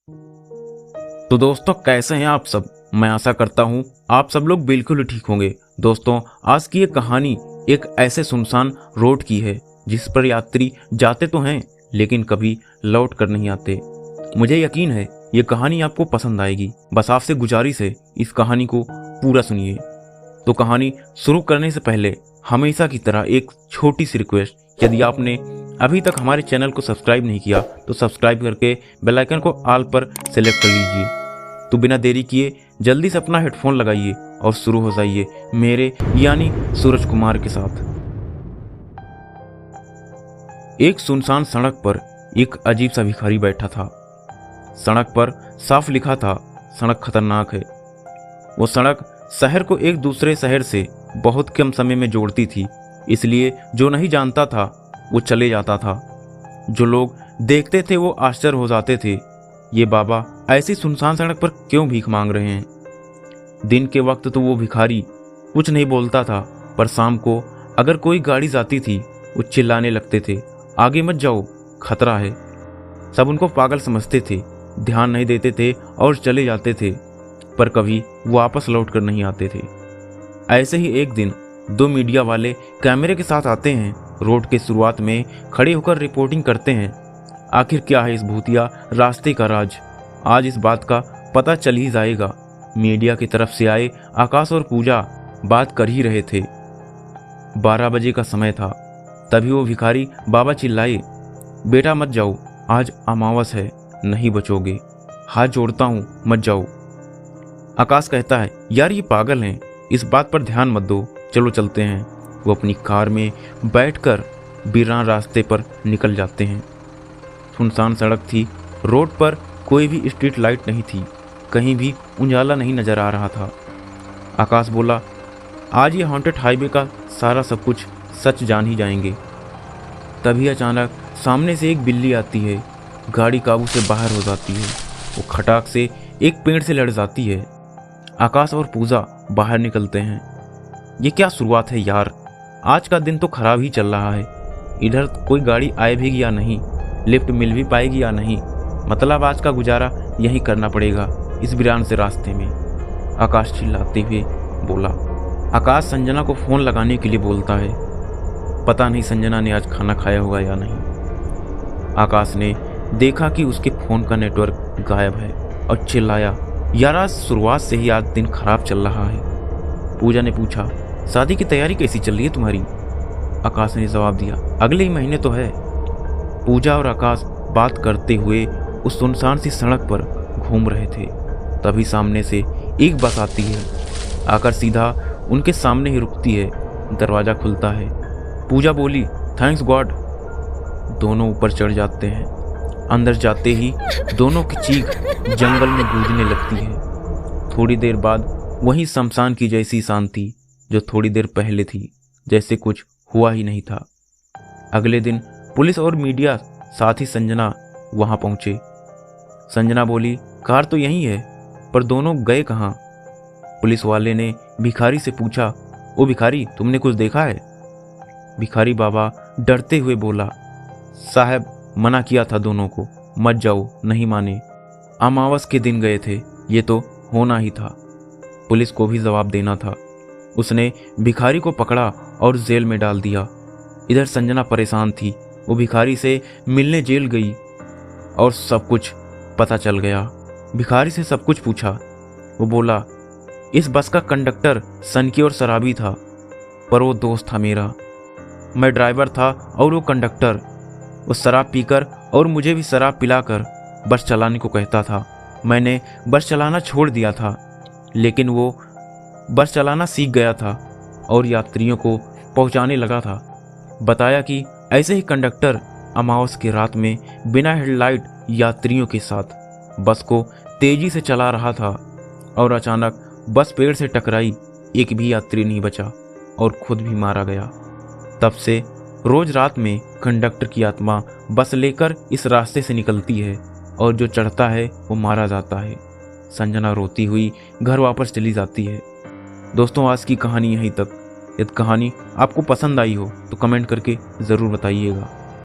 तो दोस्तों, कैसे हैं आप सब। मैं आशा करता हूं आप सब लोग बिल्कुल ठीक होंगे। दोस्तों, आज की ये कहानी एक ऐसे सुनसान रोड की है जिस पर यात्री जाते तो हैं लेकिन कभी लौट कर नहीं आते। मुझे यकीन है ये कहानी आपको पसंद आएगी। बस आपसे गुजारिश है, इस कहानी को पूरा सुनिए। तो कहानी शुरू करने से पहले हमेशा की तरह एक छोटी सी रिक्वेस्ट, यदि आपने अभी तक हमारे चैनल को सब्सक्राइब नहीं किया तो सब्सक्राइब करके बेल आइकन को ऑल पर सेलेक्ट कर लीजिए। तो बिना देरी किए जल्दी से अपना हेडफोन लगाइए और शुरू हो जाइए मेरे यानी सूरज कुमार के साथ। एक सुनसान सड़क पर एक अजीब सा भिखारी बैठा था। सड़क पर साफ लिखा था, सड़क खतरनाक है। वो सड़क शहर को एक दूसरे शहर से बहुत कम समय में जोड़ती थी, इसलिए जो नहीं जानता था वो चले जाता था। जो लोग देखते थे वो आश्चर्य हो जाते थे, ये बाबा ऐसी सुनसान सड़क पर क्यों भीख मांग रहे हैं। दिन के वक्त तो वो भिखारी कुछ नहीं बोलता था, पर शाम को अगर कोई गाड़ी जाती थी वो चिल्लाने लगते थे, आगे मत जाओ, खतरा है। सब उनको पागल समझते थे, ध्यान नहीं देते थे और चले जाते थे, पर कभी वापस लौट कर नहीं आते थे। ऐसे ही एक दिन दो मीडिया वाले कैमरे के साथ आते हैं। रोड के शुरुआत में खड़े होकर रिपोर्टिंग करते हैं। आखिर क्या है इस भूतिया रास्ते का राज, आज इस बात का पता चल ही जाएगा। मीडिया की तरफ से आए आकाश और पूजा बात कर ही रहे थे। 12 बजे का समय था। तभी वो भिखारी बाबा चिल्लाए, बेटा मत जाओ, आज अमावस है, नहीं बचोगे, हाथ जोड़ता हूँ मत जाओ। आकाश कहता है, यार ये पागल हैं, इस बात पर ध्यान मत दो, चलो चलते हैं। वो अपनी कार में बैठकर वीरान रास्ते पर निकल जाते हैं। सुनसान सड़क थी, रोड पर कोई भी स्ट्रीट लाइट नहीं थी, कहीं भी उजाला नहीं नजर आ रहा था। आकाश बोला, आज ये हॉन्टेड हाईवे का सारा सब कुछ सच जान ही जाएंगे। तभी अचानक सामने से एक बिल्ली आती है, गाड़ी काबू से बाहर हो जाती है। वो खटाक से एक पेड़ से लड़ जाती है। आकाश और पूजा बाहर निकलते हैं। ये क्या शुरुआत है यार, आज का दिन तो खराब ही चल रहा है। इधर कोई गाड़ी आए भी या नहीं, लिफ्ट मिल भी पाएगी या नहीं, मतलब आज का गुजारा यही करना पड़ेगा इस वीरान से रास्ते में। आकाश चिल्लाते हुए बोला। आकाश संजना को फ़ोन लगाने के लिए बोलता है। पता नहीं संजना ने आज खाना खाया होगा या नहीं। आकाश ने देखा कि उसके फ़ोन का नेटवर्क गायब है और चिल्लाया, यार आज शुरुआत से ही आज दिन खराब चल रहा है। पूजा ने पूछा, शादी की तैयारी कैसी चल रही है तुम्हारी। आकाश ने जवाब दिया, अगले ही महीने तो है। पूजा और आकाश बात करते हुए उस सुनसान सी सड़क पर घूम रहे थे। तभी सामने से एक बस आती है, आकर सीधा उनके सामने ही रुकती है। दरवाज़ा खुलता है। पूजा बोली, थैंक्स गॉड। दोनों ऊपर चढ़ जाते हैं। अंदर जाते ही दोनों की चीख जंगल में गूंजने लगती है। थोड़ी देर बाद वहीं शमशान की जैसी शांति जो थोड़ी देर पहले थी, जैसे कुछ हुआ ही नहीं था। अगले दिन पुलिस और मीडिया साथ ही संजना वहां पहुंचे। संजना बोली, कार तो यहीं है, पर दोनों गए कहाँ। पुलिस वाले ने भिखारी से पूछा, ओ भिखारी, तुमने कुछ देखा है। भिखारी बाबा डरते हुए बोला, साहब मना किया था दोनों को, मत जाओ, नहीं माने। अमावस के दिन गए थे, ये तो होना ही था। पुलिस को भी जवाब देना था। उसने भिखारी को पकड़ा और जेल में डाल दिया। इधर संजना परेशान थी। वो भिखारी से मिलने जेल गई और सब कुछ पता चल गया। भिखारी से सब कुछ पूछा। वो बोला, इस बस का कंडक्टर सनकी और शराबी था, पर वो दोस्त था मेरा। मैं ड्राइवर था और वो कंडक्टर। वो शराब पीकर और मुझे भी शराब पिलाकर बस चलाने को कहता था। मैंने बस चलाना छोड़ दिया था, लेकिन वो बस चलाना सीख गया था और यात्रियों को पहुंचाने लगा था। बताया कि ऐसे ही कंडक्टर अमावस की रात में बिना हेडलाइट यात्रियों के साथ बस को तेजी से चला रहा था और अचानक बस पेड़ से टकराई। एक भी यात्री नहीं बचा और खुद भी मारा गया। तब से रोज रात में कंडक्टर की आत्मा बस लेकर इस रास्ते से निकलती है और जो चढ़ता है वो मारा जाता है। संजना रोती हुई घर वापस चली जाती है। दोस्तों, आज की कहानी यहीं तक। यदि कहानी आपको पसंद आई हो तो कमेंट करके ज़रूर बताइएगा।